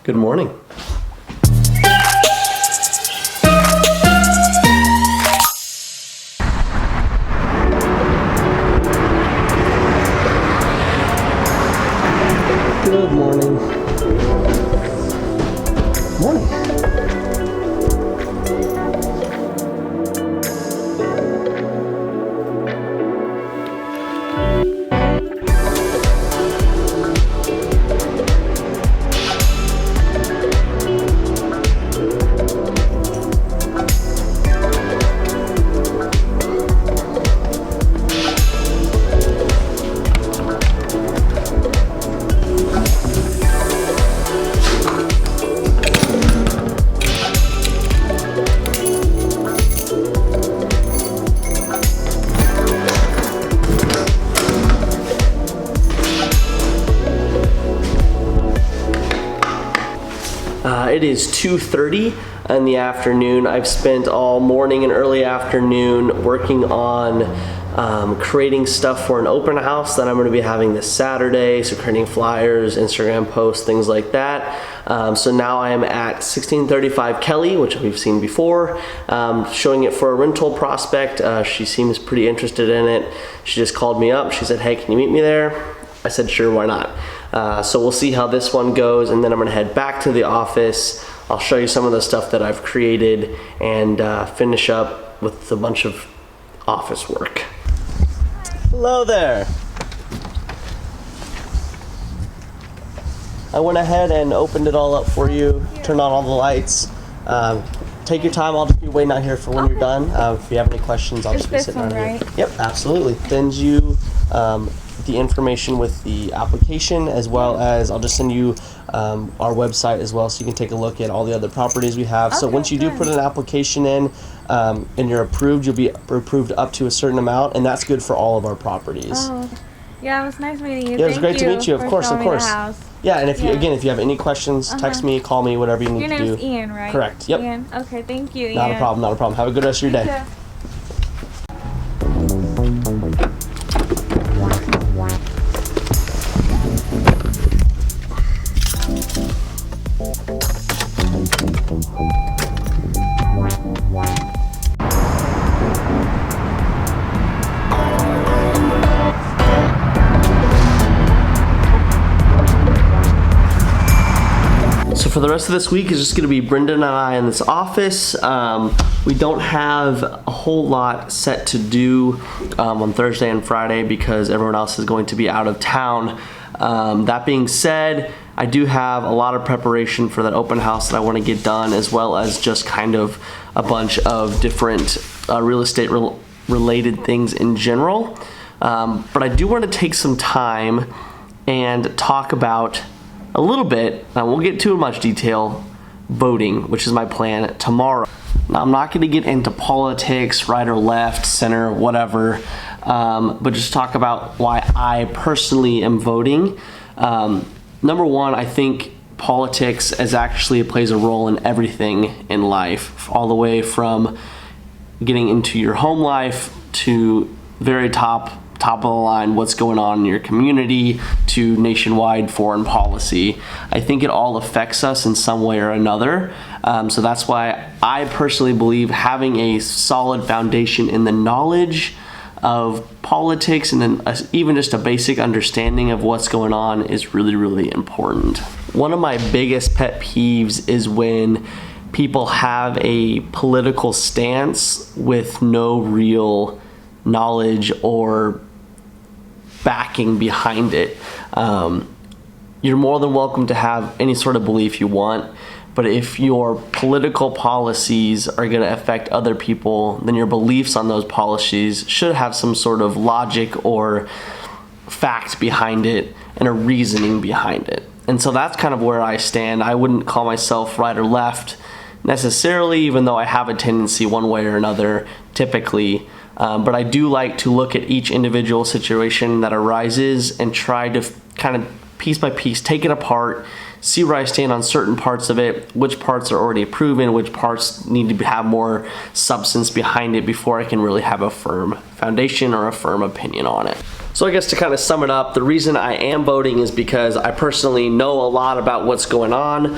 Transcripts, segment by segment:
Good morning. Good morning. Morning. It is 2:30 in the afternoon. I've spent all morning and early afternoon working on creating stuff for an open house that I'm going to be having this Saturday. So creating flyers, Instagram posts, things like that. So now I am at 1635 Kelly, which we've seen before, showing it for a rental prospect. She seems pretty interested in it. She just called me up. She said, "Hey, can you meet me there?" I said, "Sure, why not?" So we'll see how this one goes, and then I'm gonna head back to the office. I'll show you some of the stuff that I've created and finish up with a bunch of office work. Hello there. I went ahead and opened it all up for you, turned on all the lights. Take your time, I'll just be waiting out here for when you're done. If you have any questions, I'll just be sitting around here. Yep, absolutely. Send you the information with the application, as well as I'll just send you our website as well, so you can take a look at all the other properties we have. So once you do put an application in and you're approved, you'll be approved up to a certain amount, and that's good for all of our properties. Oh, yeah, it was nice meeting you. Yeah, it was great to meet you. Of course. Yeah, and if you have any questions, text me, call me, whatever you need to do. Your name's Ian, right? Correct. Yep. Ian. Okay, thank you, Ian. Not a problem. Have a good rest of your day. Yeah. So for the rest of this week is just going to be Brendan and I in this office. We don't have a whole lot set to do on Thursday and Friday because everyone else is going to be out of town. That being said, I do have a lot of preparation for that open house that I want to get done, as well as just kind of a bunch of different real estate related things in general. But I do want to take some time and talk about a little bit, I won't get too much detail, voting, which is my plan tomorrow. Now, I'm not going to get into politics, right or left, center, whatever, but just talk about why I personally am voting. Number one, I think politics plays a role in everything in life, all the way from getting into your home life to very top of the line, what's going on in your community, to nationwide foreign policy. I think it all affects us in some way or another. So that's why I personally believe having a solid foundation in the knowledge of politics and then even just a basic understanding of what's going on is really, really important. One of my biggest pet peeves is when people have a political stance with no real knowledge or backing behind it. You're more than welcome to have any sort of belief you want, but if your political policies are going to affect other people, then your beliefs on those policies should have some sort of logic or fact behind it and a reasoning behind it. And so that's kind of where I stand. I wouldn't call myself right or left necessarily, even though I have a tendency one way or another typically. But I do like to look at each individual situation that arises and try to kind of piece by piece take it apart, see where I stand on certain parts of it, which parts are already proven, which parts need to have more substance behind it before I can really have a firm foundation or a firm opinion on it. So I guess to kind of sum it up, the reason I am voting is because I personally know a lot about what's going on,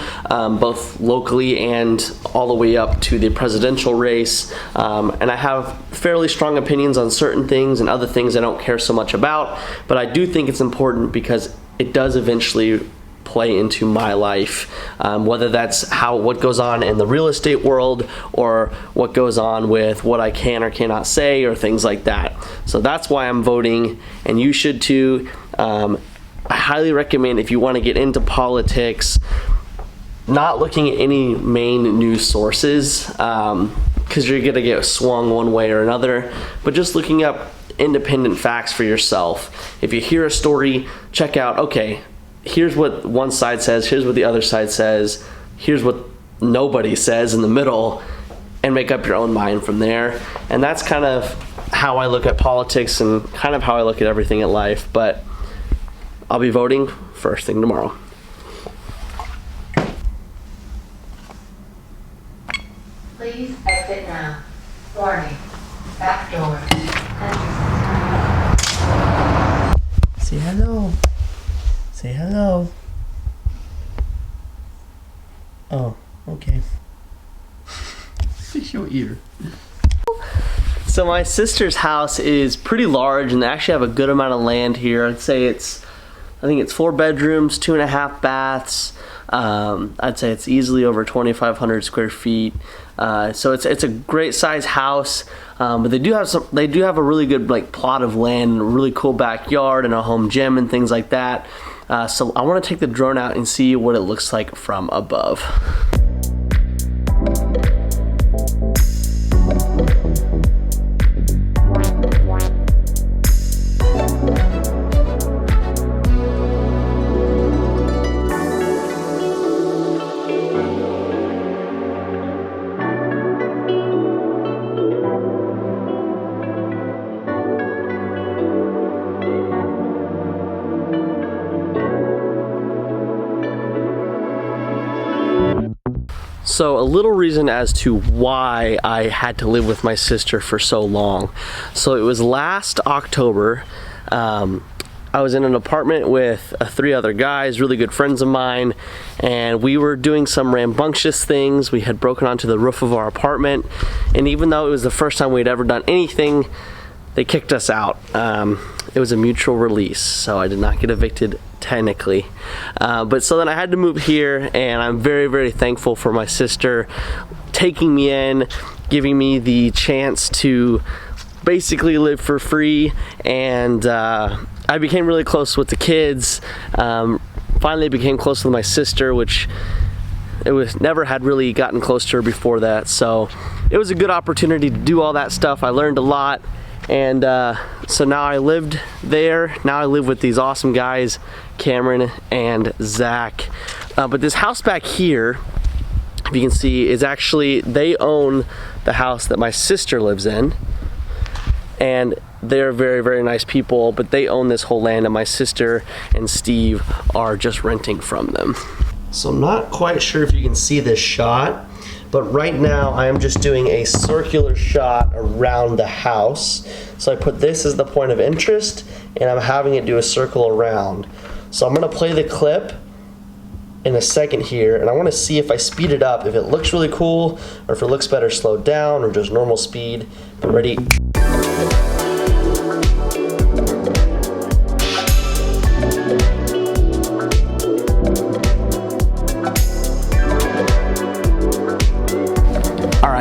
both locally and all the way up to the presidential race. And I have fairly strong opinions on certain things, and other things I don't care so much about. But I do think it's important because it does eventually play into my life, whether that's what goes on in the real estate world or what goes on with what I can or cannot say or things like that. So that's why I'm voting, and you should too. I highly recommend, if you want to get into politics, not looking at any main news sources, because you're going to get swung one way or another, but just looking up independent facts for yourself. If you hear a story, check out, okay, here's what one side says, here's what the other side says, here's what nobody says in the middle, and make up your own mind from there. And that's kind of how I look at politics and kind of how I look at everything in life. But I'll be voting first thing tomorrow. Please exit now. Warning. Back door. Say hello. Say hello. Oh, okay. Fix your ear. So my sister's house is pretty large, and they actually have a good amount of land here. I think it's 4 bedrooms, 2.5 baths. I'd say it's easily over 2,500 square feet. So it's a great size house, but they do have a really good plot of land and a really cool backyard and a home gym and things like that. So I want to take the drone out and see what it looks like from above. So a little reason as to why I had to live with my sister for so long. So it was last October. I was in an apartment with 3 other guys, really good friends of mine, and we were doing some rambunctious things. We had broken onto the roof of our apartment, and even though it was the first time we'd ever done anything, they kicked us out. It was a mutual release, so I did not get evicted technically. But so then I had to move here, and I'm very, very thankful for my sister taking me in, giving me the chance to basically live for free, and I became really close with the kids. Finally became close with my sister, which never had really gotten close to her before that. So it was a good opportunity to do all that stuff. I learned a lot. And so now I lived there. Now I live with these awesome guys, Cameron and Zach. But this house back here, if you can see, is actually, they own the house that my sister lives in. And they're very, very nice people, but they own this whole land, and my sister and Steve are just renting from them. So I'm not quite sure if you can see this shot, but right now I am just doing a circular shot around the house. So I put this as the point of interest, and I'm having it do a circle around. So I'm gonna play the clip in a second here, and I wanna see if I speed it up, if it looks really cool, or if it looks better slowed down, or just normal speed. But ready?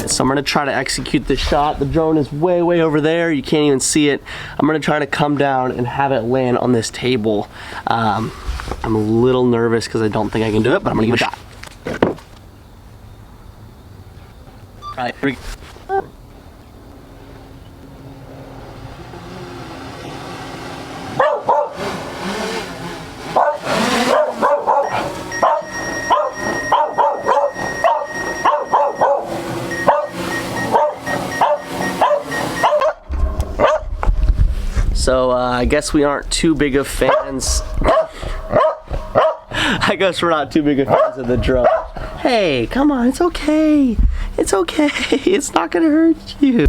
So I'm gonna try to execute this shot. The drone is way, way over there. You can't even see it. I'm gonna try to come down and have it land on this table. I'm a little nervous because I don't think I can do it, but I'm gonna give it a shot. All right, here we go. So I guess we aren't too big of fans. I guess we're not too big of fans of the drone. Hey, come on, it's okay. It's okay. It's not gonna hurt you.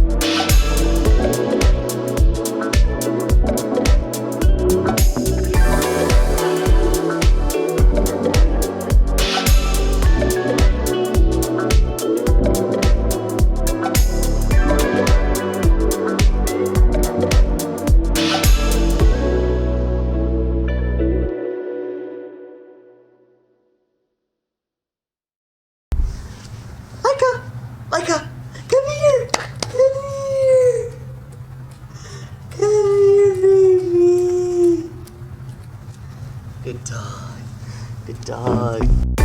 Dog.